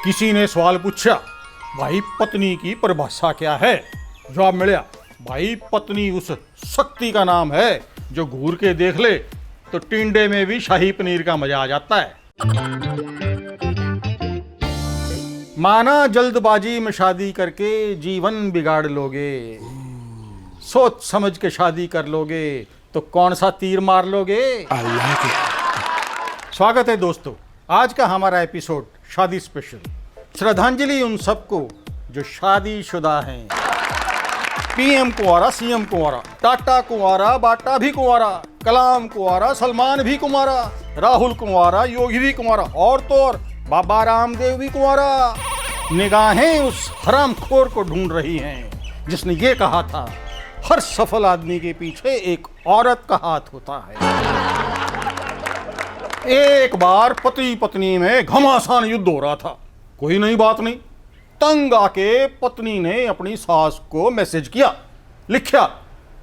किसी ने सवाल पूछा, भाई पत्नी की परिभाषा क्या है? जवाब मिला, भाई पत्नी उस शक्ति का नाम है जो घूर के देख ले तो टिंडे में भी शाही पनीर का मजा आ जाता है। माना जल्दबाजी में शादी करके जीवन बिगाड़ लोगे, सोच समझ के शादी कर लोगे तो कौन सा तीर मार लोगे? स्वागत है दोस्तों, आज का हमारा एपिसोड शादी स्पेशल। श्रद्धांजलि उन सबको जो शादीशुदा हैं। पीएम कुंवारा, सीएम कुंवारा, टाटा कुंवारा, बाटा भी कुंवारा, कलाम कुंवारा, सलमान भी कुंवारा, राहुल कुंवारा, योगी भी कुंवारा, और तो और बाबा रामदेव भी कुंवारा। निगाहें उस हरामखोर को ढूंढ रही हैं जिसने ये कहा था, हर सफल आदमी के पीछे एक औरत का हाथ होता है। एक बार पति पत्नी में घमासान युद्ध हो रहा था। कोई नई बात नहीं, तंग आके पत्नी ने अपनी सास को मैसेज किया, लिखा,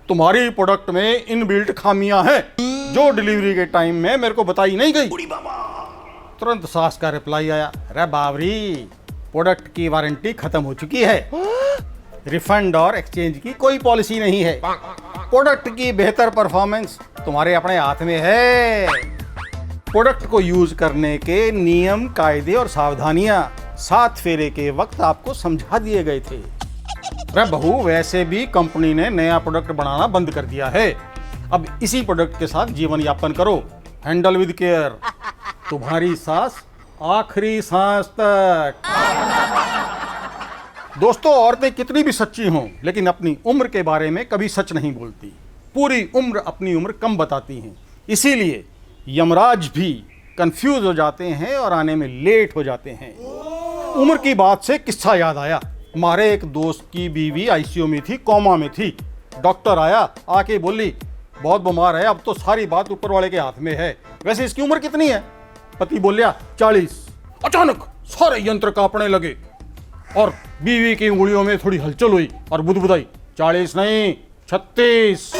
तुम्हारी प्रोडक्ट में इनबिल्ट खामियां हैं जो डिलीवरी के टाइम में मेरे को बताई नहीं गई। तुरंत सास का रिप्लाई आया, अरे बावरी, प्रोडक्ट की वारंटी खत्म हो चुकी है, रिफंड और एक्सचेंज की कोई पॉलिसी नहीं है, प्रोडक्ट की बेहतर परफॉर्मेंस तुम्हारे अपने हाथ में है। प्रोडक्ट को यूज करने के नियम, कायदे और सावधानियां 7 फेरे के वक्त आपको समझा दिए गए थे। अरे बहू, वैसे भी कंपनी ने नया प्रोडक्ट बनाना बंद कर दिया है, अब इसी प्रोडक्ट के साथ जीवन यापन करो, हैंडल विद केयर, तुम्हारी सास आखिरी सांस तक। दोस्तों, औरतें कितनी भी सच्ची हों लेकिन अपनी उम्र के बारे में कभी सच नहीं बोलती, पूरी उम्र अपनी उम्र कम बताती हैं। इसीलिए यमराज भी कंफ्यूज हो जाते हैं और आने में लेट हो जाते हैं। उम्र की बात से किस्सा याद आया। हमारे एक दोस्त की बीवी आईसीयू में थी, कोमा में थी। डॉक्टर आया, आके बोली, बहुत बीमार है, अब तो सारी बात ऊपर वाले के हाथ में है, वैसे इसकी उम्र कितनी है? पति बोलिया 40। अचानक सारे यंत्र कांपने लगे और बीवी की उंगलियों में थोड़ी हलचल हुई और बुदबुदाई, 40 नहीं 36।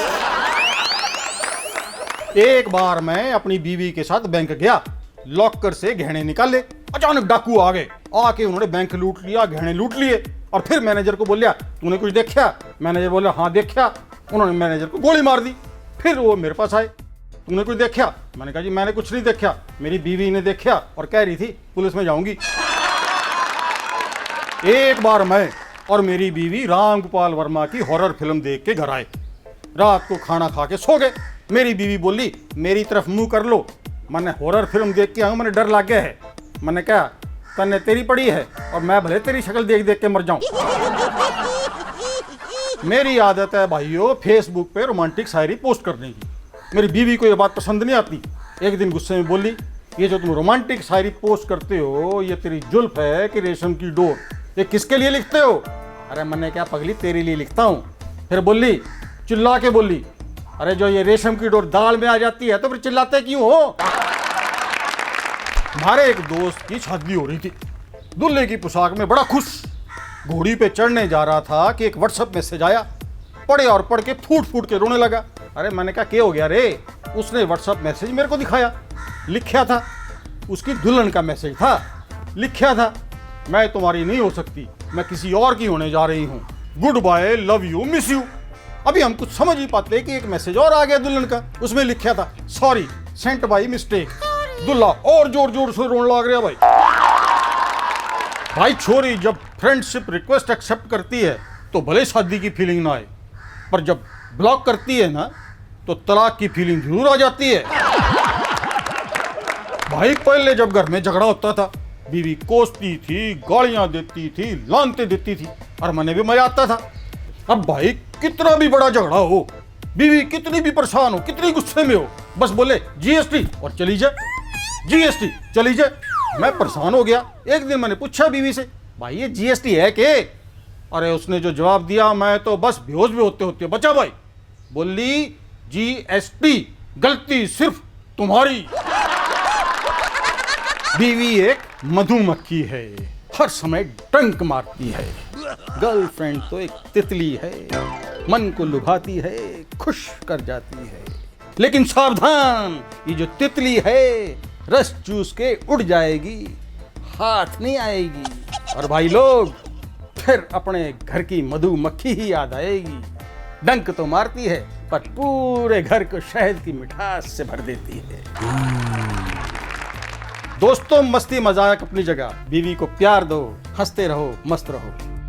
एक बार मैं अपनी बीवी के साथ बैंक गया, लॉकर से गहने निकाले, अचानक डाकू आ गए, आके उन्होंने बैंक लूट लिया, गहने लूट लिए और फिर मैनेजर को बोलिया, तूने कुछ देखा? मैनेजर बोला, हाँ देखा। उन्होंने मैनेजर को गोली मार दी। फिर वो मेरे पास आए, तूने कुछ देखा? मैंने कहा, जी मैंने कुछ नहीं देखा, मेरी बीवी ने देखा और कह रही थी पुलिस में जाऊंगी। एक बार मैं और मेरी बीवी राम गोपाल वर्मा की हॉरर फिल्म देख के घर आए। रात को खाना खा के सो गए। मेरी बीवी बोली, मेरी तरफ मुंह कर लो, मैंने हॉरर फिल्म देख के आऊँ, मैंने डर लग गया है। मैंने कहा, तन्ने तेरी पड़ी है और मैं भले तेरी शक्ल देख देख के मर जाऊं। मेरी आदत है भाइयों फेसबुक पे रोमांटिक शायरी पोस्ट करने की। मेरी बीवी को ये बात पसंद नहीं आती। एक दिन गुस्से में बोली, ये जो तुम रोमांटिक शायरी पोस्ट करते हो, ये तेरी जुल्फ है कि रेशम की डोर, ये किसके लिए लिखते हो? अरे मैंने क्या पगली, तेरे लिए लिखता हूँ। फिर बोली, चिल्ला के बोली, अरे जो ये रेशम की डोर दाल में आ जाती है तो फिर चिल्लाते क्यों हो? हमारे एक दोस्त की शादी हो रही थी, दूल्हे की पोशाक में बड़ा खुश, घोड़ी पे चढ़ने जा रहा था कि एक व्हाट्सएप मैसेज आया। पढ़े और पढ़ के फूट फूट के रोने लगा। अरे मैंने कहा, क्या हो गया रे? उसने व्हाट्सएप मैसेज मेरे को दिखाया, लिखा था, उसकी दुल्हन का मैसेज था, लिखा था, मैं तुम्हारी नहीं हो सकती, मैं किसी और की होने जा रही हूँ, good bye, love you, miss you. अभी हम कुछ समझ ही पाते कि एक मैसेज और आ गया दुल्हन का, उसमें लिखा था, सॉरी सेंट बाय मिस्टेक। दुल्हा और जोर जोर से रोने लग रहा। भाई छोरी जब फ्रेंडशिप रिक्वेस्ट एक्सेप्ट करती है तो भले शादी की फीलिंग ना आए, पर जब ब्लॉक करती है ना तो तलाक की फीलिंग जरूर आ जाती है। भाई पहले जब घर में झगड़ा होता था, बीवी कोसती थी, गालियां देती थी, लानते देती थी और मने भी मजा आता था। अब भाई कितना भी बड़ा झगड़ा हो, बीवी कितनी भी परेशान हो, कितनी गुस्से में हो, बस बोले जीएसटी और चली जाए, जीएसटी चली जाए। मैं परेशान हो गया। एक दिन मैंने पूछा बीवी से, भाई ये जीएसटी है के? अरे उसने जो जवाब दिया, मैं तो बस बेहोश भी होते होते बचा भाई। बोली, जीएसटी गलती सिर्फ तुम्हारी। बीवी एक मधुमक्खी है, हर समय डंक मारती है। गर्लफ्रेंड तो एक तितली है, मन को लुभाती है, खुश कर जाती है। लेकिन सावधान, ये जो तितली है रस चूस के उड़ जाएगी, हाथ नहीं आएगी। और भाई लोग, फिर अपने घर की मधुमक्खी ही याद आएगी। डंक तो मारती है पर पूरे घर को शहद की मिठास से भर देती है। दोस्तों, मस्ती मजाक अपनी जगह, बीवी को प्यार दो, हंसते रहो, मस्त रहो।